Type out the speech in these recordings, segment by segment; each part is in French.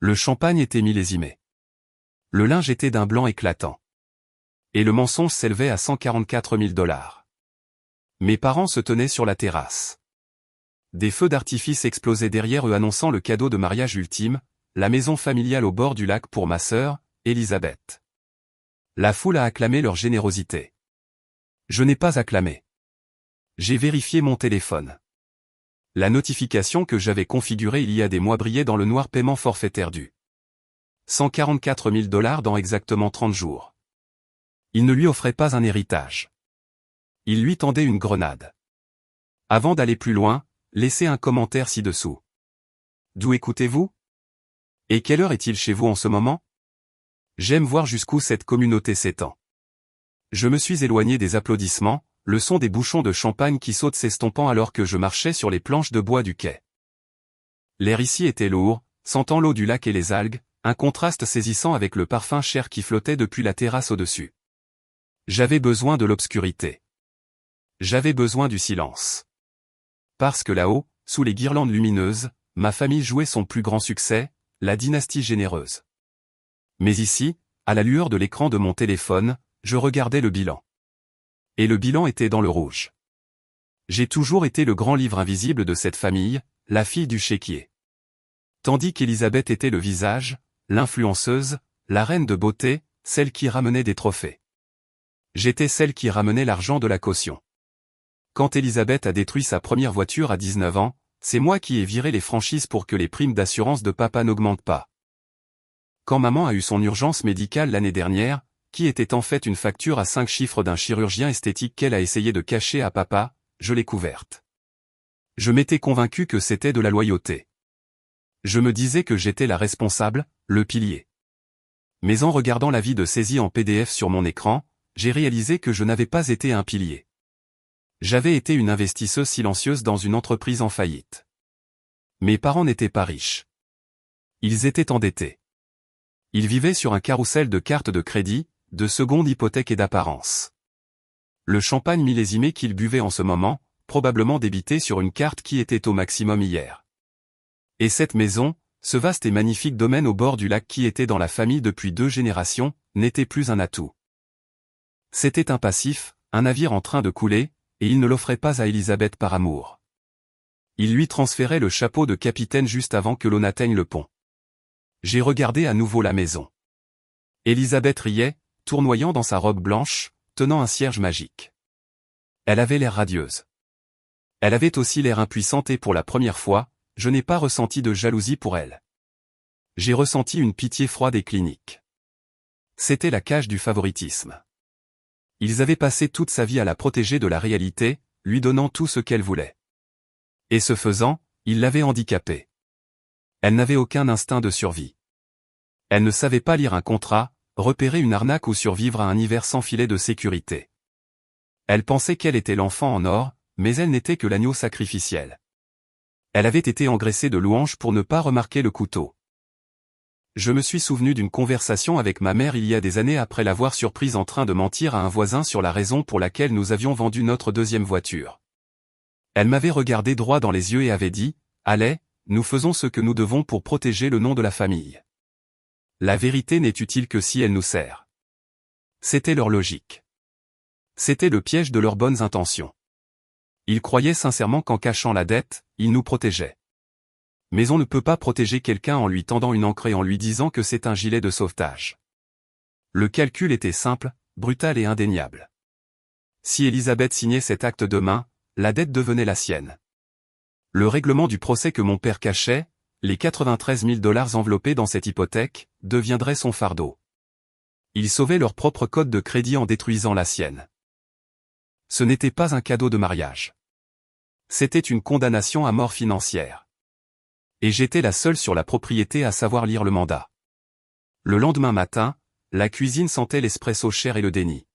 Le champagne était millésimé. Le linge était d'un blanc éclatant. Et le mensonge s'élevait à 144 000 $. Mes parents se tenaient sur la terrasse. Des feux d'artifice explosaient derrière eux annonçant le cadeau de mariage ultime, la maison familiale au bord du lac pour ma sœur, Elisabeth. La foule a acclamé leur générosité. Je n'ai pas acclamé. J'ai vérifié mon téléphone. La notification que j'avais configurée il y a des mois brillait dans le noir paiement forfaitaire du 144 000 $ dans exactement 30 jours. Il ne lui offrait pas un héritage. Il lui tendait une grenade. Avant d'aller plus loin, laissez un commentaire ci-dessous. D'où écoutez-vous? Et quelle heure est-il chez vous en ce moment? J'aime voir jusqu'où cette communauté s'étend. Je me suis éloigné des applaudissements, le son des bouchons de champagne qui sautent s'estompant alors que je marchais sur les planches de bois du quai. L'air ici était lourd, sentant l'eau du lac et les algues, un contraste saisissant avec le parfum cher qui flottait depuis la terrasse au-dessus. J'avais besoin de l'obscurité. J'avais besoin du silence. Parce que là-haut, sous les guirlandes lumineuses, ma famille jouait son plus grand succès, la dynastie généreuse. Mais ici, à la lueur de l'écran de mon téléphone, je regardais le bilan. Et le bilan était dans le rouge. J'ai toujours été le grand livre invisible de cette famille, la fille du chéquier. Tandis qu'Elisabeth était le visage, l'influenceuse, la reine de beauté, celle qui ramenait des trophées. J'étais celle qui ramenait l'argent de la caution. Quand Elisabeth a détruit sa première voiture à 19 ans, c'est moi qui ai viré les franchises pour que les primes d'assurance de papa n'augmentent pas. Quand maman a eu son urgence médicale l'année dernière, qui était en fait une facture à 5 chiffres d'un chirurgien esthétique qu'elle a essayé de cacher à papa, je l'ai couverte. Je m'étais convaincu que c'était de la loyauté. Je me disais que j'étais la responsable, le pilier. Mais en regardant l'avis de saisie en PDF sur mon écran, j'ai réalisé que je n'avais pas été un pilier. J'avais été une investisseuse silencieuse dans une entreprise en faillite. Mes parents n'étaient pas riches. Ils étaient endettés. Ils vivaient sur un carrousel de cartes de crédit, de seconde hypothèque et d'apparence. Le champagne millésimé qu'ils buvaient en ce moment, probablement débité sur une carte qui était au maximum hier. Et cette maison, ce vaste et magnifique domaine au bord du lac qui était dans la famille depuis 2 générations, n'était plus un atout. C'était un passif, un navire en train de couler, et il ne l'offrait pas à Elisabeth par amour. Il lui transférait le chapeau de capitaine juste avant que l'on n'atteigne le pont. J'ai regardé à nouveau la maison. Elisabeth riait, tournoyant dans sa robe blanche, tenant un cierge magique. Elle avait l'air radieuse. Elle avait aussi l'air impuissante et pour la première fois, je n'ai pas ressenti de jalousie pour elle. J'ai ressenti une pitié froide et clinique. C'était la cage du favoritisme. Ils avaient passé toute sa vie à la protéger de la réalité, lui donnant tout ce qu'elle voulait. Et ce faisant, ils l'avaient handicapée. Elle n'avait aucun instinct de survie. Elle ne savait pas lire un contrat, repérer une arnaque ou survivre à un hiver sans filet de sécurité. Elle pensait qu'elle était l'enfant en or, mais elle n'était que l'agneau sacrificiel. Elle avait été engraissée de louanges pour ne pas remarquer le couteau. Je me suis souvenu d'une conversation avec ma mère il y a des années après l'avoir surprise en train de mentir à un voisin sur la raison pour laquelle nous avions vendu notre 2e voiture. Elle m'avait regardé droit dans les yeux et avait dit, « Allez, nous faisons ce que nous devons pour protéger le nom de la famille. La vérité n'est utile que si elle nous sert. » C'était leur logique. C'était le piège de leurs bonnes intentions. Ils croyaient sincèrement qu'en cachant la dette, ils nous protégeaient. Mais on ne peut pas protéger quelqu'un en lui tendant une encre et en lui disant que c'est un gilet de sauvetage. Le calcul était simple, brutal et indéniable. Si Elisabeth signait cet acte demain, la dette devenait la sienne. Le règlement du procès que mon père cachait, les 93 000 $ enveloppés dans cette hypothèque, deviendrait son fardeau. Ils sauvaient leur propre code de crédit en détruisant la sienne. Ce n'était pas un cadeau de mariage. C'était une condamnation à mort financière. Et j'étais la seule sur la propriété à savoir lire le mandat. Le lendemain matin, la cuisine sentait l'espresso cher et le déni.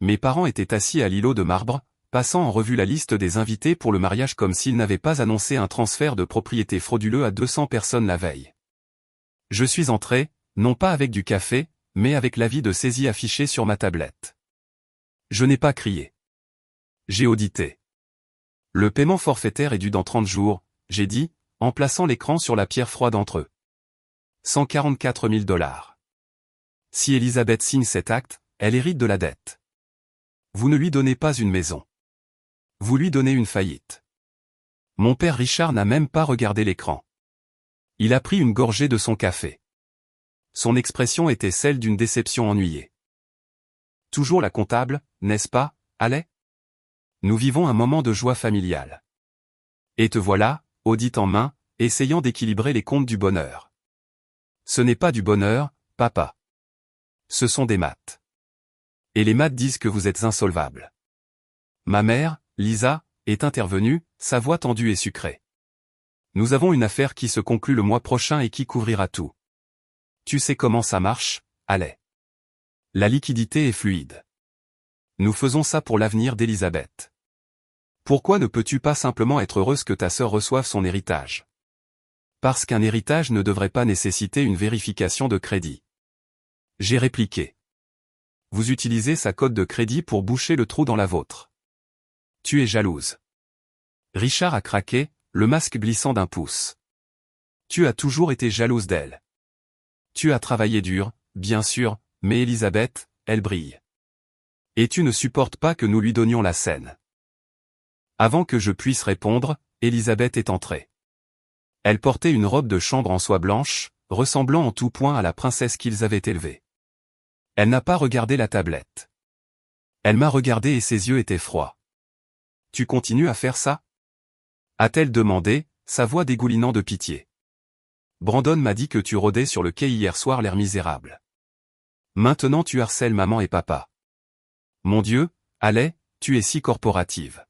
Mes parents étaient assis à l'îlot de marbre, passant en revue la liste des invités pour le mariage comme s'ils n'avaient pas annoncé un transfert de propriété frauduleux à 200 personnes la veille. Je suis entré, non pas avec du café, mais avec l'avis de saisie affiché sur ma tablette. Je n'ai pas crié. J'ai audité. Le paiement forfaitaire est dû dans 30 jours, j'ai dit, en plaçant l'écran sur la pierre froide entre eux. 144 000 $. Si Elisabeth signe cet acte, elle hérite de la dette. Vous ne lui donnez pas une maison. Vous lui donnez une faillite. Mon père Richard n'a même pas regardé l'écran. Il a pris une gorgée de son café. Son expression était celle d'une déception ennuyée. Toujours la comptable, n'est-ce pas, Allais? Nous vivons un moment de joie familiale. Et te voilà, audit en main, essayant d'équilibrer les comptes du bonheur. Ce n'est pas du bonheur, papa. Ce sont des maths. Et les maths disent que vous êtes insolvable. Ma mère, Lisa, est intervenue, sa voix tendue et sucrée. Nous avons une affaire qui se conclut le mois prochain et qui couvrira tout. Tu sais comment ça marche, Allais. La liquidité est fluide. Nous faisons ça pour l'avenir d'Elisabeth. Pourquoi ne peux-tu pas simplement être heureuse que ta sœur reçoive son héritage? Parce qu'un héritage ne devrait pas nécessiter une vérification de crédit. J'ai répliqué. Vous utilisez sa cote de crédit pour boucher le trou dans la vôtre. Tu es jalouse. Richard a craqué, le masque glissant d'un pouce. Tu as toujours été jalouse d'elle. Tu as travaillé dur, bien sûr, mais Elisabeth, elle brille. Et tu ne supportes pas que nous lui donnions la scène. Avant que je puisse répondre, Elisabeth est entrée. Elle portait une robe de chambre en soie blanche, ressemblant en tout point à la princesse qu'ils avaient élevée. Elle n'a pas regardé la tablette. Elle m'a regardé et ses yeux étaient froids. Tu continues à faire ça? A-t-elle demandé, sa voix dégoulinant de pitié. Brandon m'a dit que tu rôdais sur le quai hier soir l'air misérable. Maintenant tu harcèles maman et papa. Mon Dieu, Allais, tu es si corporative.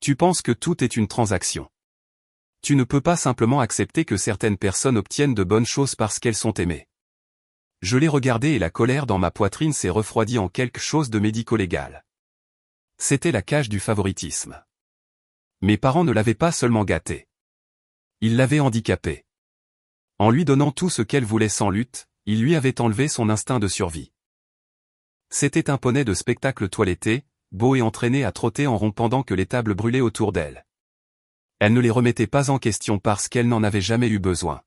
Tu penses que tout est une transaction. Tu ne peux pas simplement accepter que certaines personnes obtiennent de bonnes choses parce qu'elles sont aimées. Je l'ai regardé et la colère dans ma poitrine s'est refroidie en quelque chose de médico-légal. C'était la cage du favoritisme. Mes parents ne l'avaient pas seulement gâtée. Ils l'avaient handicapée. En lui donnant tout ce qu'elle voulait sans lutte, ils lui avaient enlevé son instinct de survie. C'était un poney de spectacle toiletté, beau et entraîné à trotter en rond pendant que les tables brûlaient autour d'elle. Elle ne les remettait pas en question parce qu'elle n'en avait jamais eu besoin.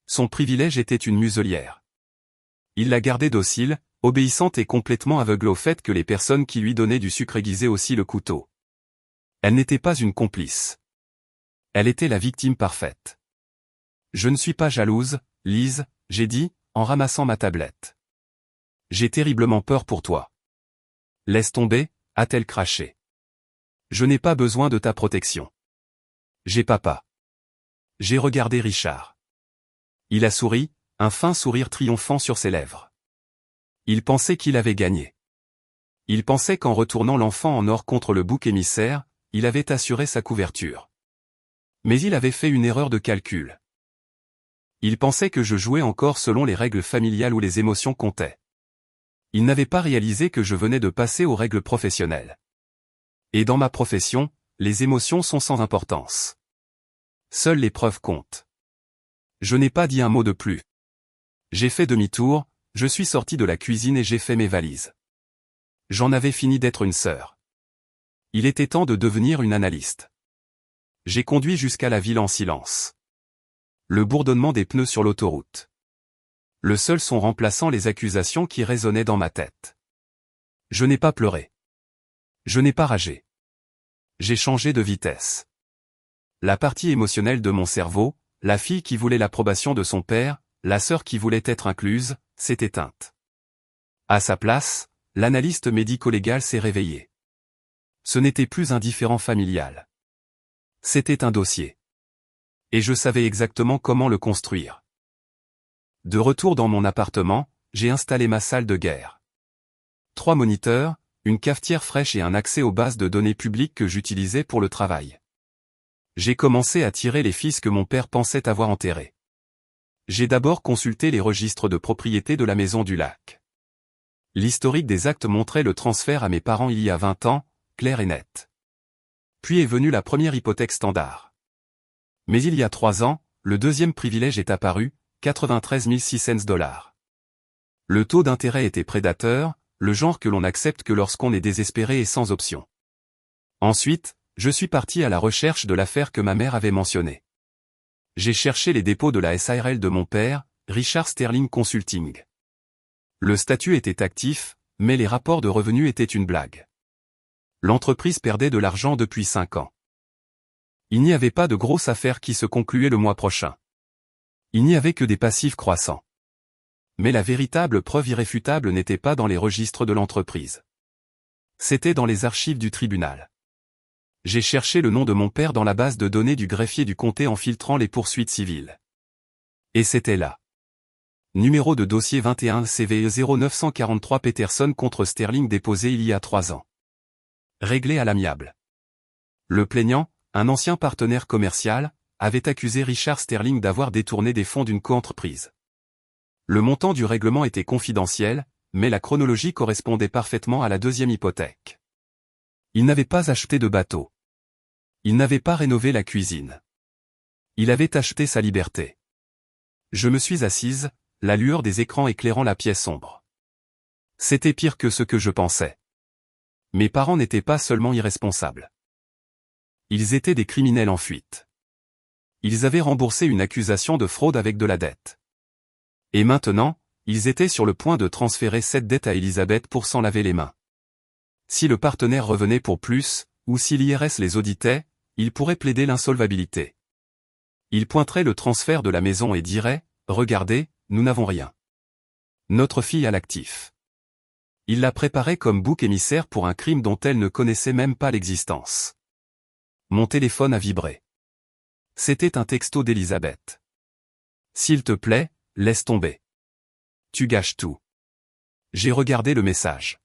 Son privilège était une muselière. Il la gardait docile, obéissante et complètement aveugle au fait que les personnes qui lui donnaient du sucre aiguisaient aussi le couteau. Elle n'était pas une complice. Elle était la victime parfaite. Je ne suis pas jalouse, Lise, j'ai dit, en ramassant ma tablette. J'ai terriblement peur pour toi. Laisse tomber, a-t-elle craché. Je n'ai pas besoin de ta protection. J'ai papa. J'ai regardé Richard. Il a souri, un fin sourire triomphant sur ses lèvres. Il pensait qu'il avait gagné. Il pensait qu'en retournant l'enfant en or contre le bouc émissaire, il avait assuré sa couverture. Mais il avait fait une erreur de calcul. Il pensait que je jouais encore selon les règles familiales où les émotions comptaient. Il n'avait pas réalisé que je venais de passer aux règles professionnelles. Et dans ma profession, les émotions sont sans importance. Seules les preuves comptent. Je n'ai pas dit un mot de plus. J'ai fait demi-tour, je suis sorti de la cuisine et j'ai fait mes valises. J'en avais fini d'être une sœur. Il était temps de devenir une analyste. J'ai conduit jusqu'à la ville en silence. Le bourdonnement des pneus sur l'autoroute. Le seul son remplaçant les accusations qui résonnaient dans ma tête. Je n'ai pas pleuré. Je n'ai pas ragé. J'ai changé de vitesse. La partie émotionnelle de mon cerveau, la fille qui voulait l'approbation de son père, la sœur qui voulait être incluse, s'est éteinte. À sa place, l'analyste médico-légal s'est réveillé. Ce n'était plus un différend familial. C'était un dossier. Et je savais exactement comment le construire. De retour dans mon appartement, j'ai installé ma salle de guerre. 3 moniteurs, une cafetière fraîche et un accès aux bases de données publiques que j'utilisais pour le travail. J'ai commencé à tirer les fils que mon père pensait avoir enterrés. J'ai d'abord consulté les registres de propriété de la maison du lac. L'historique des actes montrait le transfert à mes parents il y a 20 ans, clair et net. Puis est venue la première hypothèque standard. Mais il y a 3 ans, le deuxième privilège est apparu, 93 600 $. Le taux d'intérêt était prédateur, le genre que l'on accepte que lorsqu'on est désespéré et sans option. Ensuite, je suis parti à la recherche de l'affaire que ma mère avait mentionnée. J'ai cherché les dépôts de la SARL de mon père, Richard Sterling Consulting. Le statut était actif, mais les rapports de revenus étaient une blague. L'entreprise perdait de l'argent depuis 5 ans. Il n'y avait pas de grosse affaire qui se concluait le mois prochain. Il n'y avait que des passifs croissants. Mais la véritable preuve irréfutable n'était pas dans les registres de l'entreprise. C'était dans les archives du tribunal. J'ai cherché le nom de mon père dans la base de données du greffier du comté en filtrant les poursuites civiles. Et c'était là. Numéro de dossier 21 CVE 0943 Peterson contre Sterling déposé il y a 3 ans. Réglé à l'amiable. Le plaignant, un ancien partenaire commercial, avait accusé Richard Sterling d'avoir détourné des fonds d'une coentreprise. Le montant du règlement était confidentiel, mais la chronologie correspondait parfaitement à la deuxième hypothèque. Il n'avait pas acheté de bateau. Il n'avait pas rénové la cuisine. Il avait acheté sa liberté. Je me suis assise, la lueur des écrans éclairant la pièce sombre. C'était pire que ce que je pensais. Mes parents n'étaient pas seulement irresponsables. Ils étaient des criminels en fuite. Ils avaient remboursé une accusation de fraude avec de la dette. Et maintenant, ils étaient sur le point de transférer cette dette à Elisabeth pour s'en laver les mains. Si le partenaire revenait pour plus, ou si l'IRS les auditait, il pourrait plaider l'insolvabilité. Il pointerait le transfert de la maison et dirait « Regardez, nous n'avons rien. Notre fille a l'actif. » Il la préparait comme bouc émissaire pour un crime dont elle ne connaissait même pas l'existence. Mon téléphone a vibré. C'était un texto d'Elisabeth. « S'il te plaît, laisse tomber. Tu gâches tout. » J'ai regardé le message.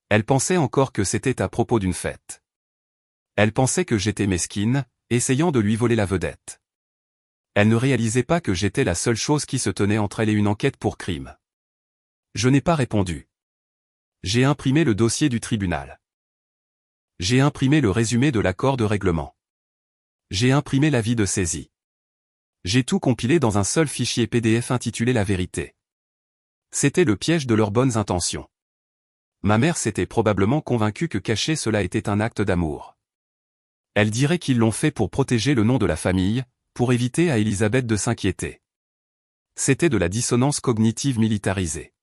Elle pensait encore que c'était à propos d'une fête. Elle pensait que j'étais mesquine, essayant de lui voler la vedette. Elle ne réalisait pas que j'étais la seule chose qui se tenait entre elle et une enquête pour crime. Je n'ai pas répondu. J'ai imprimé le dossier du tribunal. J'ai imprimé le résumé de l'accord de règlement. J'ai imprimé l'avis de saisie. J'ai tout compilé dans un seul fichier PDF intitulé La Vérité. C'était le piège de leurs bonnes intentions. Ma mère s'était probablement convaincue que cacher cela était un acte d'amour. Elle dirait qu'ils l'ont fait pour protéger le nom de la famille, pour éviter à Elisabeth de s'inquiéter. C'était de la dissonance cognitive militarisée.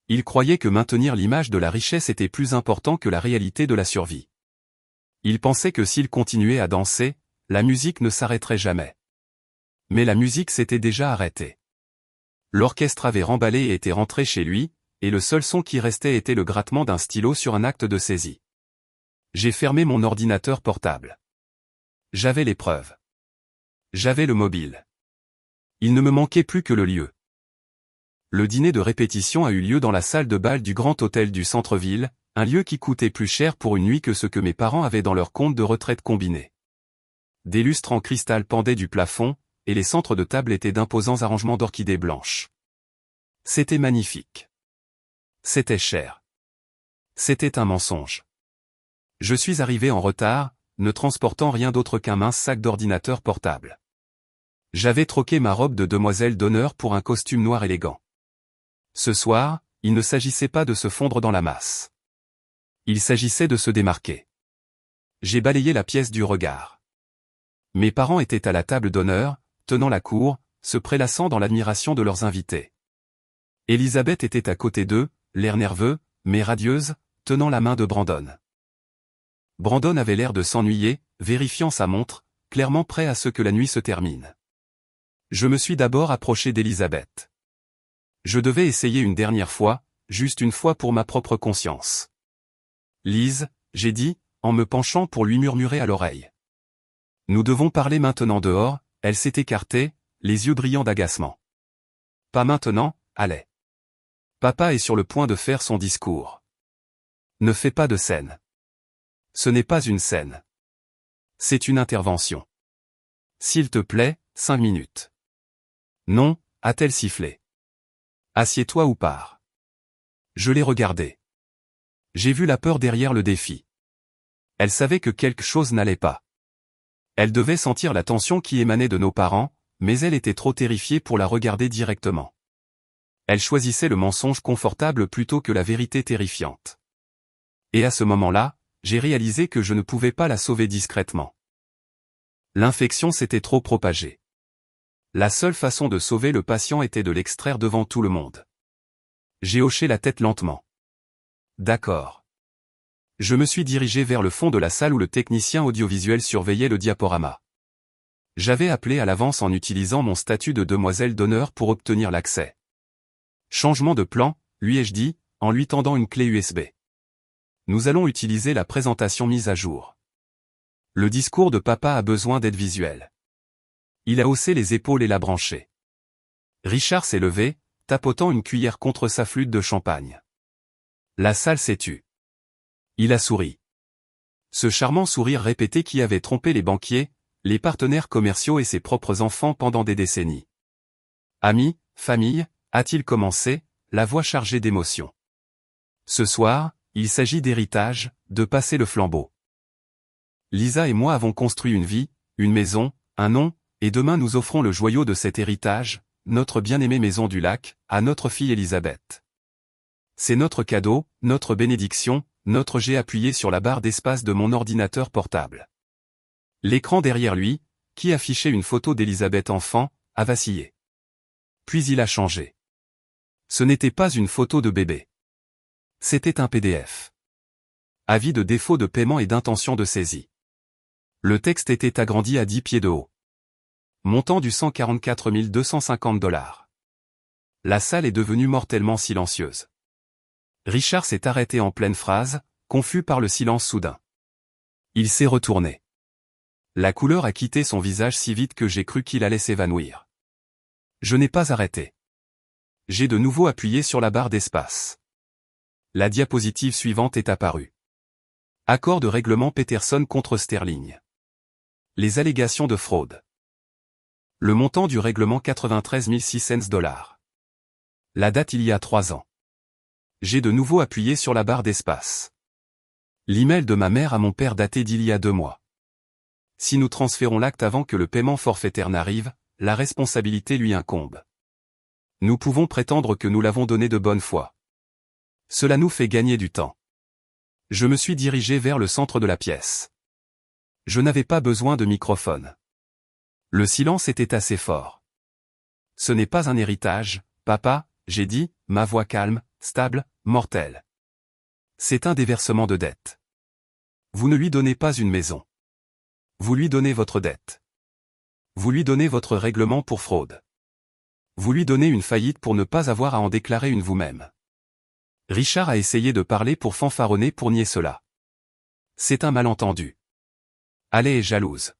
Ils croyaient que maintenir l'image de la richesse était plus important que la réalité de la survie. Ils pensaient que s'ils continuaient à danser, la musique ne s'arrêterait jamais. Mais la musique s'était déjà arrêtée. L'orchestre avait remballé et était rentré chez lui, et le seul son qui restait était le grattement d'un stylo sur un acte de saisie. J'ai fermé mon ordinateur portable. J'avais les preuves. J'avais le mobile. Il ne me manquait plus que le lieu. Le dîner de répétition a eu lieu dans la salle de bal du Grand Hôtel du centre-ville, un lieu qui coûtait plus cher pour une nuit que ce que mes parents avaient dans leur compte de retraite combiné. Des lustres en cristal pendaient du plafond, et les centres de table étaient d'imposants arrangements d'orchidées blanches. C'était magnifique. C'était cher. C'était un mensonge. Je suis arrivé en retard, ne transportant rien d'autre qu'un mince sac d'ordinateur portable. J'avais troqué ma robe de demoiselle d'honneur pour un costume noir élégant. Ce soir, il ne s'agissait pas de se fondre dans la masse. Il s'agissait de se démarquer. J'ai balayé la pièce du regard. Mes parents étaient à la table d'honneur, tenant la cour, se prélassant dans l'admiration de leurs invités. Elisabeth était à côté d'eux, l'air nerveux, mais radieuse, tenant la main de Brandon. Brandon avait l'air de s'ennuyer, vérifiant sa montre, clairement prêt à ce que la nuit se termine. Je me suis d'abord approché d'Elisabeth. Je devais essayer une dernière fois, juste une fois pour ma propre conscience. Lise, j'ai dit, en me penchant pour lui murmurer à l'oreille. Nous devons parler maintenant dehors, elle s'est écartée, les yeux brillants d'agacement. Pas maintenant, allez. Papa est sur le point de faire son discours. Ne fais pas de scène. Ce n'est pas une scène. C'est une intervention. S'il te plaît, 5 minutes. Non, a-t-elle sifflé. Assieds-toi ou pars. Je l'ai regardée. J'ai vu la peur derrière le défi. Elle savait que quelque chose n'allait pas. Elle devait sentir la tension qui émanait de nos parents, mais elle était trop terrifiée pour la regarder directement. Elle choisissait le mensonge confortable plutôt que la vérité terrifiante. Et à ce moment-là, j'ai réalisé que je ne pouvais pas la sauver discrètement. L'infection s'était trop propagée. La seule façon de sauver le patient était de l'extraire devant tout le monde. J'ai hoché la tête lentement. D'accord. Je me suis dirigé vers le fond de la salle où le technicien audiovisuel surveillait le diaporama. J'avais appelé à l'avance en utilisant mon statut de demoiselle d'honneur pour obtenir l'accès. Changement de plan, lui ai-je dit, en lui tendant une clé USB. Nous allons utiliser la présentation mise à jour. Le discours de papa a besoin d'aide visuelle. Il a haussé les épaules et l'a branché. Richard s'est levé, tapotant une cuillère contre sa flûte de champagne. La salle s'est tue. Il a souri. Ce charmant sourire répété qui avait trompé les banquiers, les partenaires commerciaux et ses propres enfants pendant des décennies. Amis, famille, a-t-il commencé, la voix chargée d'émotion. Ce soir, il s'agit d'héritage, de passer le flambeau. Lisa et moi avons construit une vie, une maison, un nom, et demain nous offrons le joyau de cet héritage, notre bien-aimée maison du lac, à notre fille Elisabeth. C'est notre cadeau, notre bénédiction, notre jet appuyé sur la barre d'espace de mon ordinateur portable. L'écran derrière lui, qui affichait une photo d'Elisabeth enfant, a vacillé. Puis il a changé. Ce n'était pas une photo de bébé. C'était un PDF. Avis de défaut de paiement et d'intention de saisie. Le texte était agrandi à 10 pieds de haut. Montant du 144 250 $. La salle est devenue mortellement silencieuse. Richard s'est arrêté en pleine phrase, confus par le silence soudain. Il s'est retourné. La couleur a quitté son visage si vite que j'ai cru qu'il allait s'évanouir. Je n'ai pas arrêté. J'ai de nouveau appuyé sur la barre d'espace. La diapositive suivante est apparue. Accord de règlement Peterson contre Sterling. Les allégations de fraude. Le montant du règlement 93 600 $. La date il y a 3 ans. J'ai de nouveau appuyé sur la barre d'espace. L'email de ma mère à mon père daté d'il y a 2 mois. Si nous transférons l'acte avant que le paiement forfaitaire n'arrive, la responsabilité lui incombe. Nous pouvons prétendre que nous l'avons donné de bonne foi. Cela nous fait gagner du temps. Je me suis dirigé vers le centre de la pièce. Je n'avais pas besoin de microphone. Le silence était assez fort. Ce n'est pas un héritage, papa, j'ai dit, ma voix calme, stable, mortelle. C'est un déversement de dette. Vous ne lui donnez pas une maison. Vous lui donnez votre dette. Vous lui donnez votre règlement pour fraude. Vous lui donnez une faillite pour ne pas avoir à en déclarer une vous-même. Richard a essayé de parler pour fanfaronner pour nier cela. C'est un malentendu. Elle est jalouse.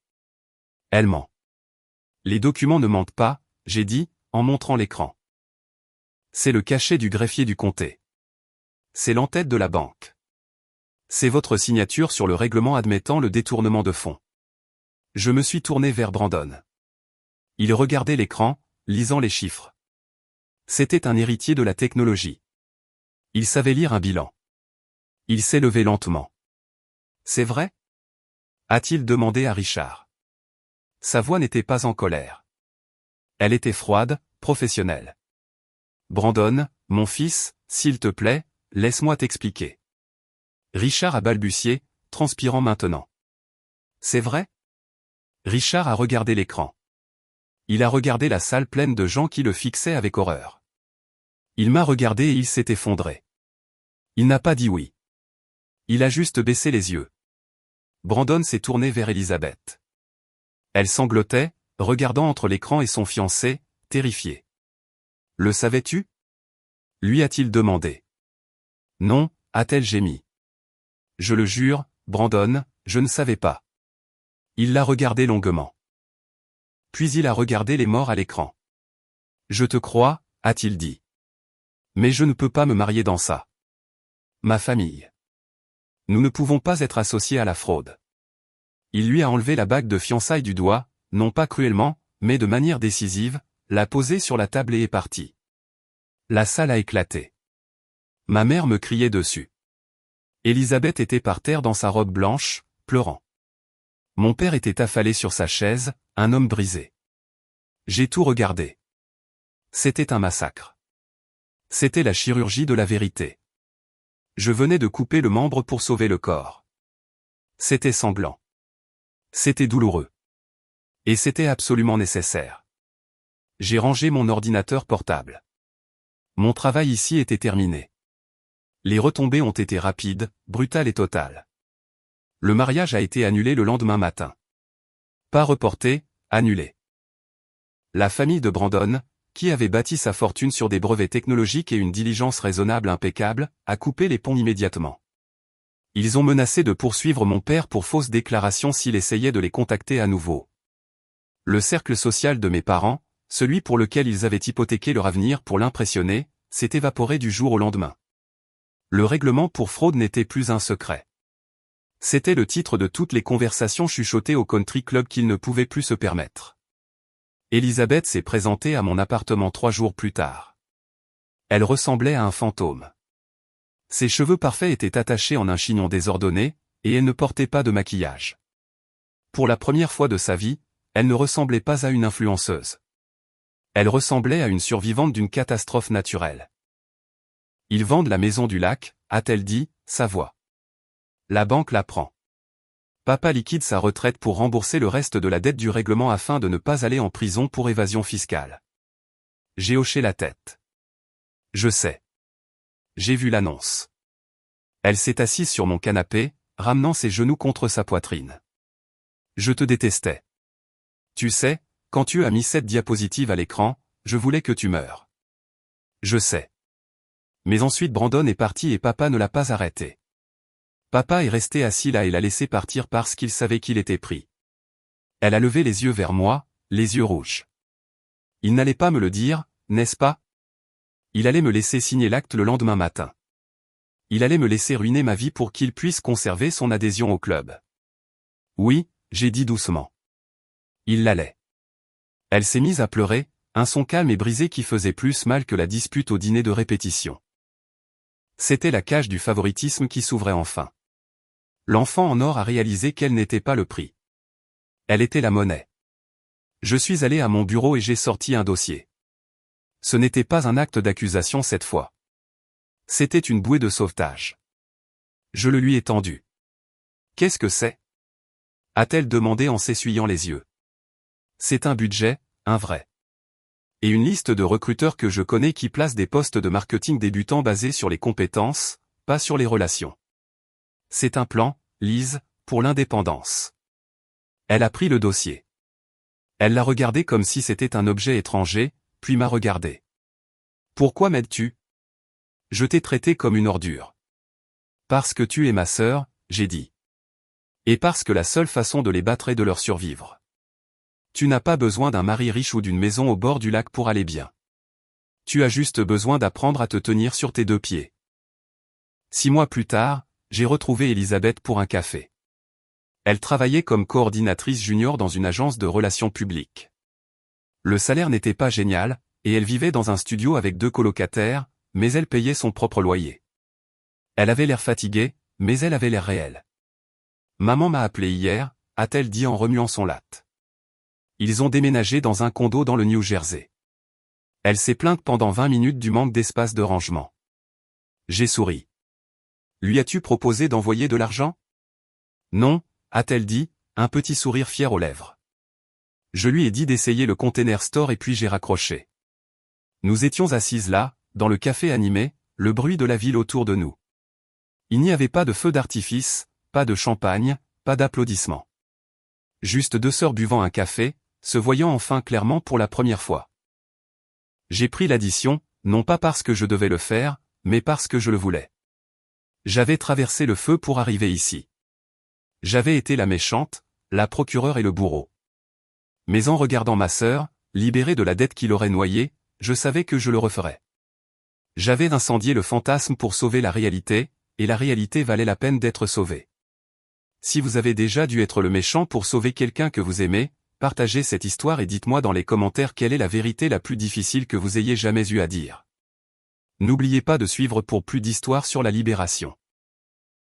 Elle ment. Les documents ne mentent pas, j'ai dit, en montrant l'écran. C'est le cachet du greffier du comté. C'est l'entête de la banque. C'est votre signature sur le règlement admettant le détournement de fonds. Je me suis tourné vers Brandon. Il regardait l'écran, lisant les chiffres. C'était un héritier de la technologie. Il savait lire un bilan. Il s'est levé lentement. C'est vrai? A-t-il demandé à Richard. Sa voix n'était pas en colère. Elle était froide, professionnelle. Brandon, mon fils, s'il te plaît, laisse-moi t'expliquer. Richard a balbutié, transpirant maintenant. C'est vrai? Richard a regardé l'écran. Il a regardé la salle pleine de gens qui le fixaient avec horreur. Il m'a regardé et il s'est effondré. Il n'a pas dit oui. Il a juste baissé les yeux. Brandon s'est tourné vers Elisabeth. Elle sanglotait, regardant entre l'écran et son fiancé, terrifié. Le savais-tu? Lui a-t-il demandé. Non, a-t-elle gémi. Je le jure, Brandon, je ne savais pas. Il l'a regardé longuement. Puis il a regardé les morts à l'écran. Je te crois, a-t-il dit. Mais je ne peux pas me marier dans ça. Ma famille. Nous ne pouvons pas être associés à la fraude. Il lui a enlevé la bague de fiançailles du doigt, non pas cruellement, mais de manière décisive, l'a posée sur la table et est parti. La salle a éclaté. Ma mère me criait dessus. Elisabeth était par terre dans sa robe blanche, pleurant. Mon père était affalé sur sa chaise, un homme brisé. J'ai tout regardé. C'était un massacre. C'était la chirurgie de la vérité. Je venais de couper le membre pour sauver le corps. C'était sanglant. C'était douloureux. Et c'était absolument nécessaire. J'ai rangé mon ordinateur portable. Mon travail ici était terminé. Les retombées ont été rapides, brutales et totales. Le mariage a été annulé le lendemain matin. Pas reporté, annulé. La famille de Brandon, qui avait bâti sa fortune sur des brevets technologiques et une diligence raisonnable impeccable, a coupé les ponts immédiatement. Ils ont menacé de poursuivre mon père pour fausses déclarations s'il essayait de les contacter à nouveau. Le cercle social de mes parents, celui pour lequel ils avaient hypothéqué leur avenir pour l'impressionner, s'est évaporé du jour au lendemain. Le règlement pour fraude n'était plus un secret. C'était le titre de toutes les conversations chuchotées au country club qu'ils ne pouvaient plus se permettre. Elisabeth s'est présentée à mon appartement 3 jours plus tard. Elle ressemblait à un fantôme. Ses cheveux parfaits étaient attachés en un chignon désordonné, et elle ne portait pas de maquillage. Pour la première fois de sa vie, elle ne ressemblait pas à une influenceuse. Elle ressemblait à une survivante d'une catastrophe naturelle. « Ils vendent la maison du lac », a-t-elle dit, sa voix. La banque la prend. Papa liquide sa retraite pour rembourser le reste de la dette du règlement afin de ne pas aller en prison pour évasion fiscale. J'ai hoché la tête. Je sais. J'ai vu l'annonce. Elle s'est assise sur mon canapé, ramenant ses genoux contre sa poitrine. Je te détestais. Tu sais, quand tu as mis cette diapositive à l'écran, je voulais que tu meures. Je sais. Mais ensuite Brandon est parti et papa ne l'a pas arrêté. Papa est resté assis là et l'a laissé partir parce qu'il savait qu'il était pris. Elle a levé les yeux vers moi, les yeux rouges. Il n'allait pas me le dire, n'est-ce pas? Il allait me laisser signer l'acte le lendemain matin. Il allait me laisser ruiner ma vie pour qu'il puisse conserver son adhésion au club. Oui, j'ai dit doucement. Il l'allait. Elle s'est mise à pleurer, un son calme et brisé qui faisait plus mal que la dispute au dîner de répétition. C'était la cage du favoritisme qui s'ouvrait enfin. L'enfant en or a réalisé qu'elle n'était pas le prix. Elle était la monnaie. Je suis allé à mon bureau et j'ai sorti un dossier. Ce n'était pas un acte d'accusation cette fois. C'était une bouée de sauvetage. Je le lui ai tendu. « Qu'est-ce que c'est » a-t-elle demandé en s'essuyant les yeux. C'est un budget, un vrai. Et une liste de recruteurs que je connais qui placent des postes de marketing débutants basés sur les compétences, pas sur les relations. C'est un plan, Lise, pour l'indépendance. Elle a pris le dossier. Elle l'a regardé comme si c'était un objet étranger, puis m'a regardé. Pourquoi m'aides-tu? Je t'ai traité comme une ordure. Parce que tu es ma sœur, j'ai dit. Et parce que la seule façon de les battre est de leur survivre. Tu n'as pas besoin d'un mari riche ou d'une maison au bord du lac pour aller bien. Tu as juste besoin d'apprendre à te tenir sur tes 2 pieds. 6 mois plus tard, j'ai retrouvé Elisabeth pour un café. Elle travaillait comme coordinatrice junior dans une agence de relations publiques. Le salaire n'était pas génial, et elle vivait dans un studio avec 2 colocataires, mais elle payait son propre loyer. Elle avait l'air fatiguée, mais elle avait l'air réelle. Maman m'a appelé hier, a-t-elle dit en remuant son latte. Ils ont déménagé dans un condo dans le New Jersey. Elle s'est plainte pendant 20 minutes du manque d'espace de rangement. J'ai souri. Lui as-tu proposé d'envoyer de l'argent? Non, a-t-elle dit, un petit sourire fier aux lèvres. Je lui ai dit d'essayer le Container Store et puis j'ai raccroché. Nous étions assises là, dans le café animé, le bruit de la ville autour de nous. Il n'y avait pas de feu d'artifice, pas de champagne, pas d'applaudissements. Juste 2 sœurs buvant un café, se voyant enfin clairement pour la première fois. J'ai pris l'addition, non pas parce que je devais le faire, mais parce que je le voulais. J'avais traversé le feu pour arriver ici. J'avais été la méchante, la procureure et le bourreau. Mais en regardant ma sœur, libérée de la dette qui l'aurait noyée, je savais que je le referais. J'avais incendié le fantasme pour sauver la réalité, et la réalité valait la peine d'être sauvée. Si vous avez déjà dû être le méchant pour sauver quelqu'un que vous aimez, partagez cette histoire et dites-moi dans les commentaires quelle est la vérité la plus difficile que vous ayez jamais eu à dire. N'oubliez pas de suivre pour plus d'histoires sur la libération.